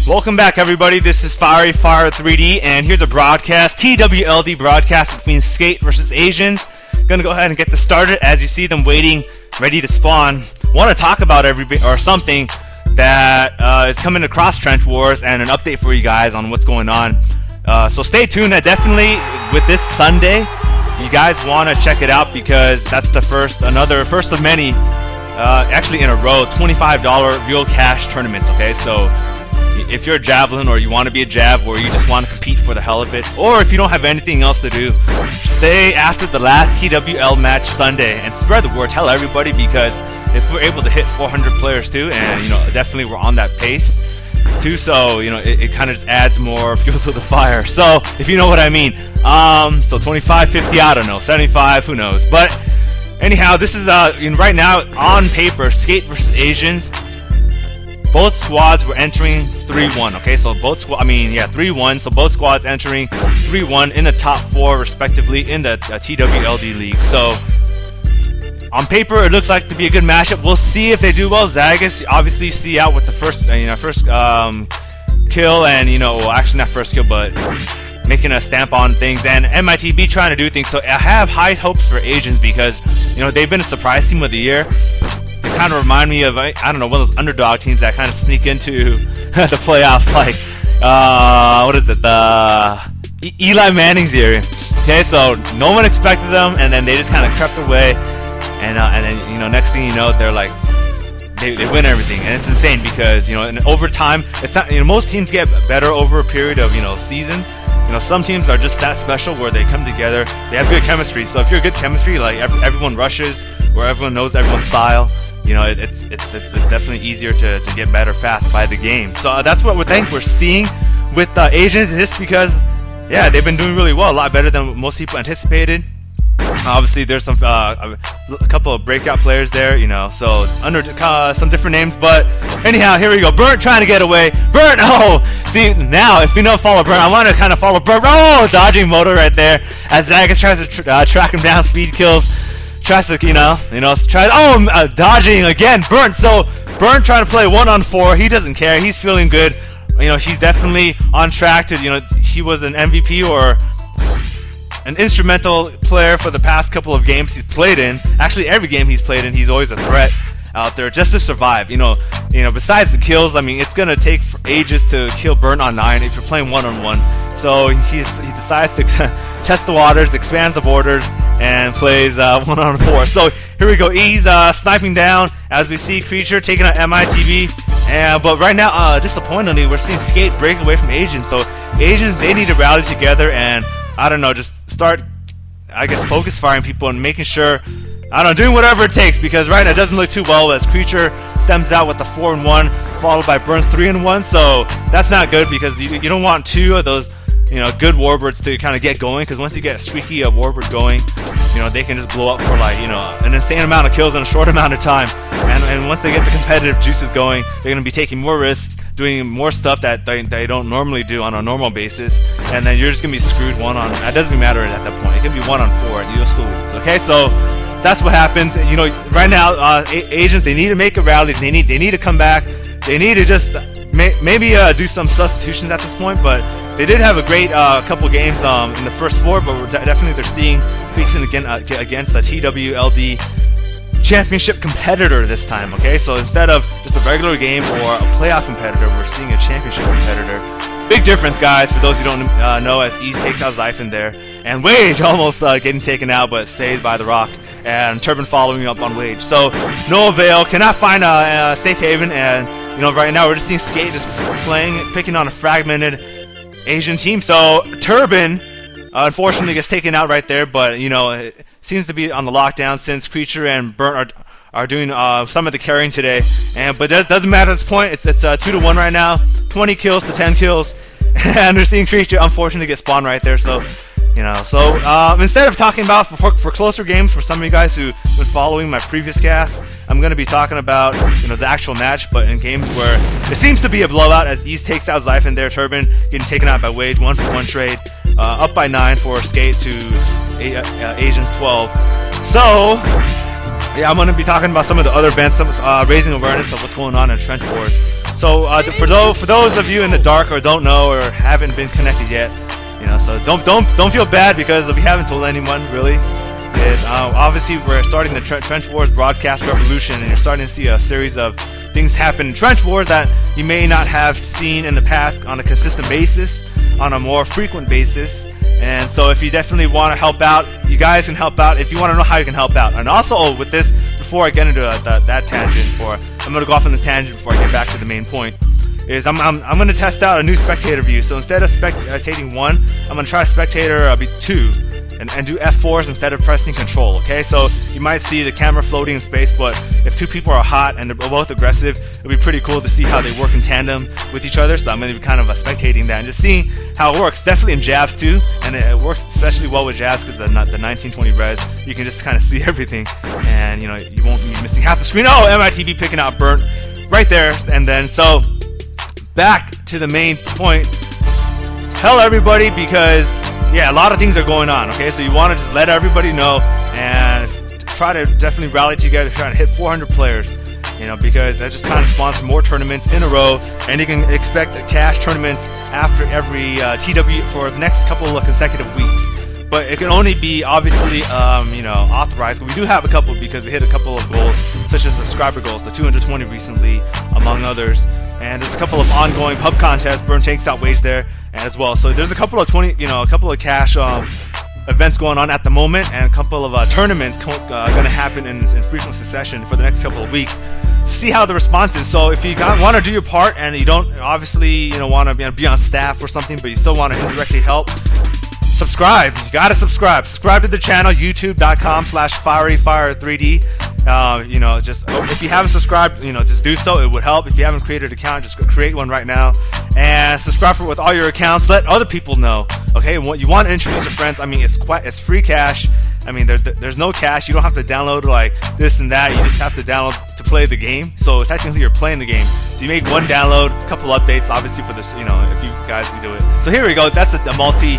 Welcome back, everybody. This is Fire 3D, and here's a broadcast, TWLD broadcast between Sk8 versus Asians. Gonna go ahead and get this started. As you see them waiting, ready to spawn. Want to talk about something that is coming across Trench Wars, and an update for you guys on what's going on. So stay tuned. Definitely with this Sunday, you guys want to check it out because that's the another first of many, actually in a row, $25 real cash tournaments. Okay, so if you're a javelin or you want to be a jav or you just want to compete for the hell of it, or if you don't have anything else to do, stay after the last TWL match Sunday and spread the word. Tell everybody, because if we're able to hit 400 players too, and definitely we're on that pace too, so it kind of just adds more fuel to the fire. So if you know what I mean. So 25, 50, I don't know, 75, who knows. But anyhow, this is right now on paper, Sk8 versus Asians. Both squads were entering 3-1. Okay, so both 3-1. So both squads entering 3-1 in the top 4 respectively in the TWLD league. So on paper, it looks like to be a good matchup. We'll see if they do well. Zagas obviously see out with the first kill, and well, actually not first kill, but making a stamp on things, and MITB trying to do things. So I have high hopes for Asians because they've been a surprise team of the year. They kind of remind me of, I don't know, one of those underdog teams that kind of sneak into the playoffs, like what is it, the Eli Manning's year. Okay, so no one expected them, and then they just kind of crept away, and then next thing you know, they're like they win everything, and it's insane because in overtime, it's not, most teams get better over a period of seasons. Some teams are just that special where they come together, they have good chemistry. So if you're good chemistry, like everyone rushes, or everyone knows everyone's style, it's definitely easier to get better fast by the game. So that's what we're seeing with Asians, just because they've been doing really well, a lot better than most people anticipated. Obviously there's some a couple of breakout players there, so under some different names. But anyhow, here we go. Burnt trying to get away. Burnt, oh, see, now if you don't follow Burnt, I want to kind of follow Burnt. Oh, dodging motor right there as Zagas tries to track him down, speed kills. Tries to dodging again. Burnt. So Burnt trying to play 1-on-4. He doesn't care. He's feeling good. He's definitely on track to he was an MVP or an instrumental player for the past couple of games he's played in. Actually, every game he's played in, he's always a threat out there just to survive. Besides the kills, I mean, it's gonna take ages to kill Burnt on 9 if you're playing 1-on-1. So he decides to test the waters, expands the borders, and plays 1-on-4. So here we go. He's sniping down as we see Creature taking out MITB. But right now, disappointingly, we're seeing Sk8 break away from Asians. So Asians, they need to rally together and, I don't know, just start, I guess, focus firing people and making sure, I don't know, doing whatever it takes, because right now it doesn't look too well as Creature stems out with the 4-1 followed by Burnt 3-1. So that's not good because you don't want two of those good warbirds to kind of get going, because once you get a streaky warbird going, they can just blow up for like an insane amount of kills in a short amount of time. And once they get the competitive juices going, they're going to be taking more risks, doing more stuff that they don't normally do on a normal basis, and then you're just going to be screwed one-on. That doesn't matter at that point. It can be 1-on-4 and you'll still lose. Okay, so that's what happens. Right now, Asians, they need to make a rally. They need to come back. They need to just maybe do some substitutions at this point, but they did have a great couple games in the first 4, but they're seeing facing again against the TWLD championship competitor this time. Okay, so instead of just a regular game or a playoff competitor, we're seeing a championship competitor. Big difference, guys, for those who don't know, as Ease takes out Zyphon there, and Wage almost getting taken out, but stays by the rock, and Turbin following up on Wage. So no avail, cannot find a safe haven, and right now we're just seeing Sk8 just picking on a fragmented Asian team. So Turbin unfortunately gets taken out right there, but it seems to be on the lockdown since Creature and Burnt are doing some of the carrying today. But it doesn't matter at this point. It's 2-1 right now, 20 kills to 10 kills, and we're seeing Creature unfortunately get spawned right there. So instead of talking about for closer games, for some of you guys who've been following my previous casts, I'm going to be talking about the actual match, but in games where it seems to be a blowout as East takes out Zyphon there. Turbin getting taken out by Wage, 1-for-1 trade, up by 9 for Sk8 to Asians 12. So I'm going to be talking about some of the other events, raising awareness of what's going on in Trench Wars. So for those of you in the dark or don't know or haven't been connected yet, you know, so don't feel bad because we haven't told anyone really. Obviously, we're starting the Trench Wars broadcast revolution, and you're starting to see a series of things happen in Trench Wars that you may not have seen in the past on a consistent basis, on a more frequent basis. And so if you definitely want to help out, you guys can help out if you want to know how you can help out. And also with this, before I get into that tangent, I'm going to go off on the tangent before I get back to the main point, is I'm going to test out a new spectator view. So instead of spectating 1, I'm going to try spectator 2. And do F4s instead of pressing control, okay? So you might see the camera floating in space, but if 2 people are hot and they're both aggressive, it'll be pretty cool to see how they work in tandem with each other. So I'm going to be kind of spectating that and just seeing how it works. Definitely in jabs too, and it works especially well with jabs because the 1920 res, you can just kind of see everything, and you know, you won't be missing half the screen. Oh, MITB picking out Burnt right there. And then so back to the main point. Tell everybody, because yeah, a lot of things are going on, okay? So you want to just let everybody know and try to definitely rally together, trying to hit 400 players, you know, because that just kind of spawns more tournaments in a row, and you can expect cash tournaments after every TW for the next couple of consecutive weeks. But it can only be obviously, you know, authorized. We do have a couple because we hit a couple of goals, such as the subscriber goals, the 220 recently, among others. And there's a couple of ongoing pub contests. Burn takes out wage there as well. So there's a couple of a couple of cash events going on at the moment, and a couple of tournaments going to happen in frequent succession for the next couple of weeks. See how the response is. So if you want to do your part and you don't obviously want to be on staff or something, but you still want to indirectly help, subscribe. You gotta subscribe. Subscribe to the channel, youtube.com/fieryfire3d. You know, just if you haven't subscribed, just do so. It would help. If you haven't created an account, just go create one right now and subscribe with all your accounts. Let other people know. Okay, what you want to introduce your friends. I mean, it's free cash. I mean, there's no cash. You don't have to download like this and that. You just have to download to play the game. So technically, you're playing the game. So you make one download, a couple updates, obviously for this. If you guys do it. So here we go. That's the multi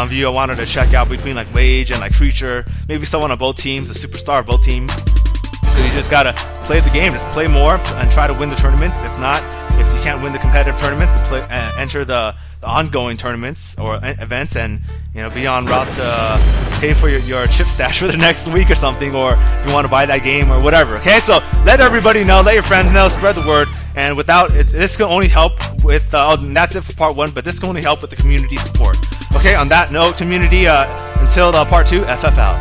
view I wanted to check out between like Wage and like Creature. Maybe someone on both teams, a superstar of both teams. So you just gotta play the game, just play more and try to win the tournaments. If not, if you can't win the competitive tournaments, enter the ongoing tournaments or events, and be on route to pay for your chip stash for the next week or something, or if you want to buy that game or whatever. Okay, so let everybody know, let your friends know, spread the word, and this can only help with and that's it for part 1, but this can only help with the community support. Okay, on that note, community, until part 2, FF out.